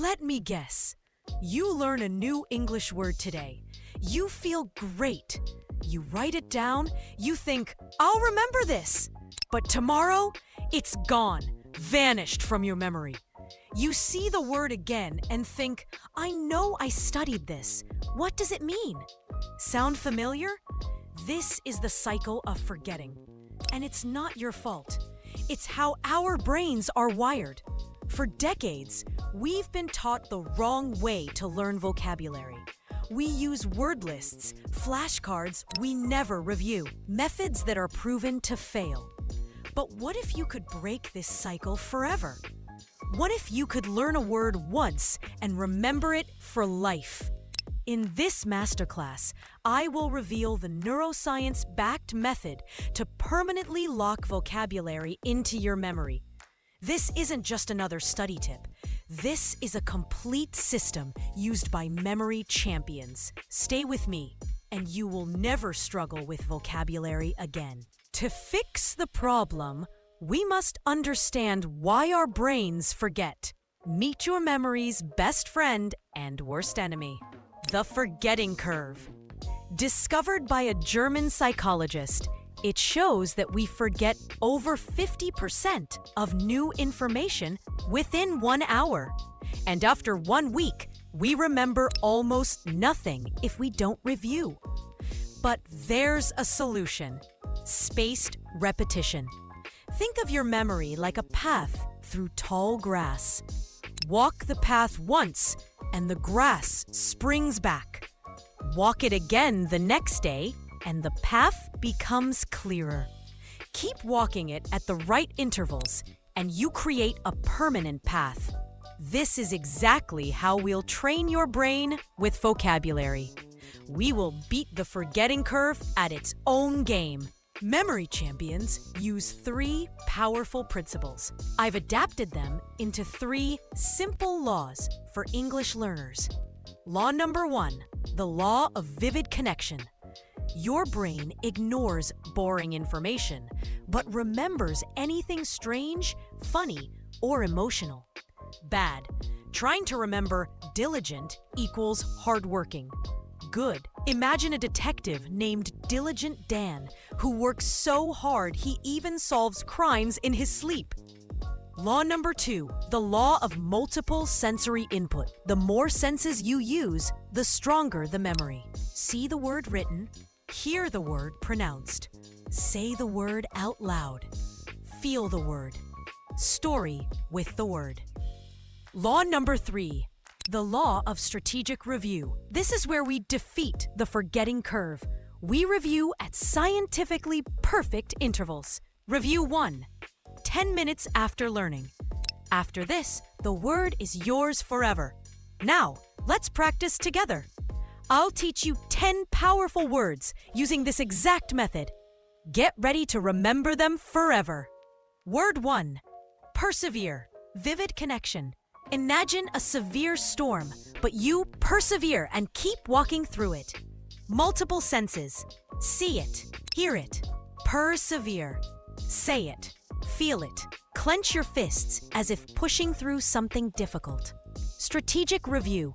Let me guess. You learn a new English word today. You feel great. You write it down. You think, I'll remember this. But tomorrow, it's gone, vanished from your memory. You see the word again and think, I know I studied this. What does it mean? Sound familiar? This is the cycle of forgetting. And it's not your fault. It's how our brains are wired. For decades, we've been taught the wrong way to learn vocabulary. We use word lists, flashcards we never review, methods that are proven to fail. But what if you could break this cycle forever? What if you could learn a word once and remember it for life? In this masterclass, I will reveal the neuroscience-backed method to permanently lock vocabulary into your memory. This isn't just another study tip. This is a complete system used by memory champions. Stay with me, and you will never struggle with vocabulary again. To fix the problem, we must understand why our brains forget. Meet your memory's best friend and worst enemy, the forgetting curve. Discovered by a German psychologist, it shows that we forget over 50% of new information within 1 hour. And after 1 week, we remember almost nothing if we don't review. But there's a solution: spaced repetition. Think of your memory like a path through tall grass. Walk the path once, and the grass springs back. Walk it again the next day, and the path becomes clearer. Keep walking it at the right intervals, and you create a permanent path. This is exactly how we'll train your brain with vocabulary. We will beat the forgetting curve at its own game. Memory champions use 3 powerful principles. I've adapted them into 3 simple laws for English learners. Law number 1, the law of vivid connection. Your brain ignores boring information, but remembers anything strange, funny, or emotional. Bad. Trying to remember diligent equals hardworking. Good. Imagine a detective named Diligent Dan who works so hard he even solves crimes in his sleep. Law number 2, the law of multiple sensory input. The more senses you use, the stronger the memory. See the word written, hear the word pronounced, say the word out loud, feel the word, story with the word. Law number 3, the law of strategic review. This is where we defeat the forgetting curve. We review at scientifically perfect intervals. Review 1, 10 minutes after learning. After this, the word is yours forever. Now, let's practice together. I'll teach you 10 powerful words using this exact method. Get ready to remember them forever. Word 1, persevere, vivid connection. Imagine a severe storm, but you persevere and keep walking through it. Multiple senses. See it, hear it, persevere. Say it, feel it. Clench your fists as if pushing through something difficult. Strategic review.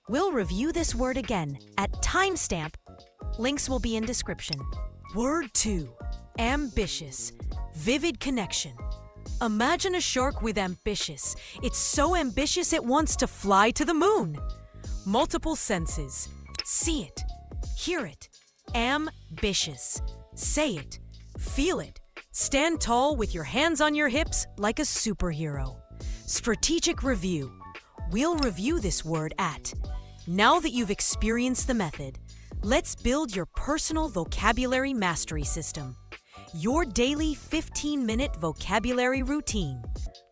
We'll review this word again at timestamp. Links will be in description. Word 2, ambitious, vivid connection. Imagine a shark with ambitious. It's so ambitious it wants to fly to the moon. Multiple senses. See it, hear it, ambitious. Say it, feel it. Stand tall with your hands on your hips like a superhero. Strategic review. We'll review this word at. Now that you've experienced the method, let's build your personal vocabulary mastery system. Your daily 15-minute vocabulary routine.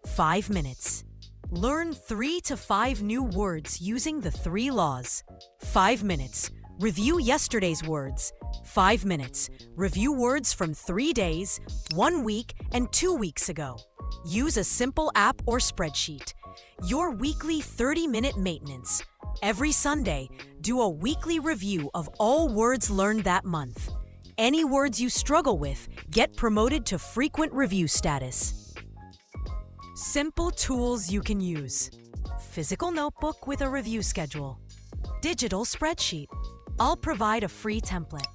5 minutes. Learn 3 to 5 new words using the 3 laws. 5 minutes. Review yesterday's words. 5 minutes. Review words from 3 days, 1 week, and 2 weeks ago. Use a simple app or spreadsheet. Your weekly 30-minute maintenance. Every Sunday, do a weekly review of all words learned that month. Any words you struggle with get promoted to frequent review status. Simple tools you can use. physical notebook with a review schedule, digital spreadsheet. I'll provide a free template,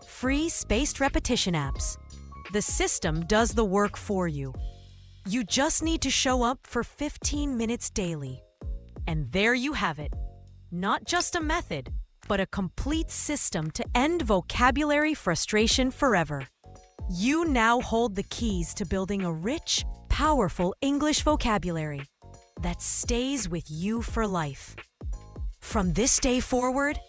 free spaced repetition apps. The system does the work for you. You just need to show up for 15 minutes daily. And there you have it. Not just a method, but a complete system to end vocabulary frustration forever. You now hold the keys to building a rich, powerful English vocabulary that stays with you for life. From this day forward,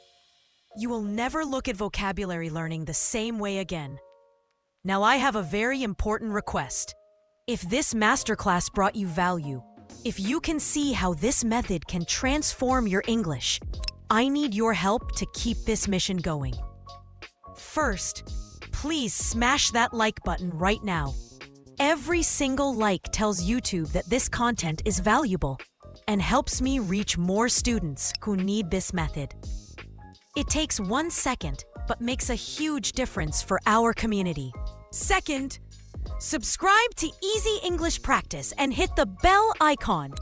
you will never look at vocabulary learning the same way again. Now, I have a very important request. If this masterclass brought you value, if you can see how this method can transform your English, I need your help to keep this mission going. First, please smash that like button right now. Every single like tells YouTube that this content is valuable and helps me reach more students who need this method. It takes 1 second, but makes a huge difference for our community. Second, subscribe to Easy English Practice and hit the bell icon.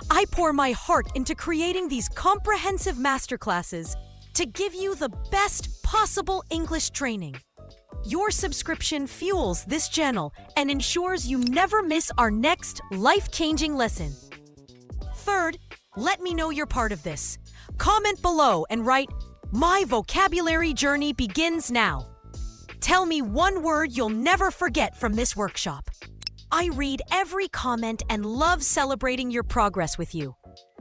I pour my heart into creating these comprehensive masterclasses to give you the best possible English training. Your subscription fuels this channel and ensures you never miss our next life-changing lesson. Third, let me know you're part of this. Comment below and write, "My vocabulary journey begins now." Tell me one word you'll never forget from this workshop. I read every comment and love celebrating your progress with you.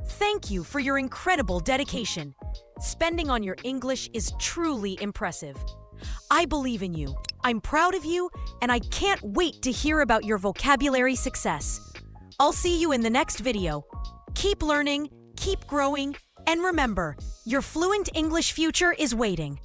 Thank you for your incredible dedication. Spending on your English is truly impressive. I believe in you, I'm proud of you, and I can't wait to hear about your vocabulary success. I'll see you in the next video. Keep learning, keep growing, and remember, your fluent English future is waiting.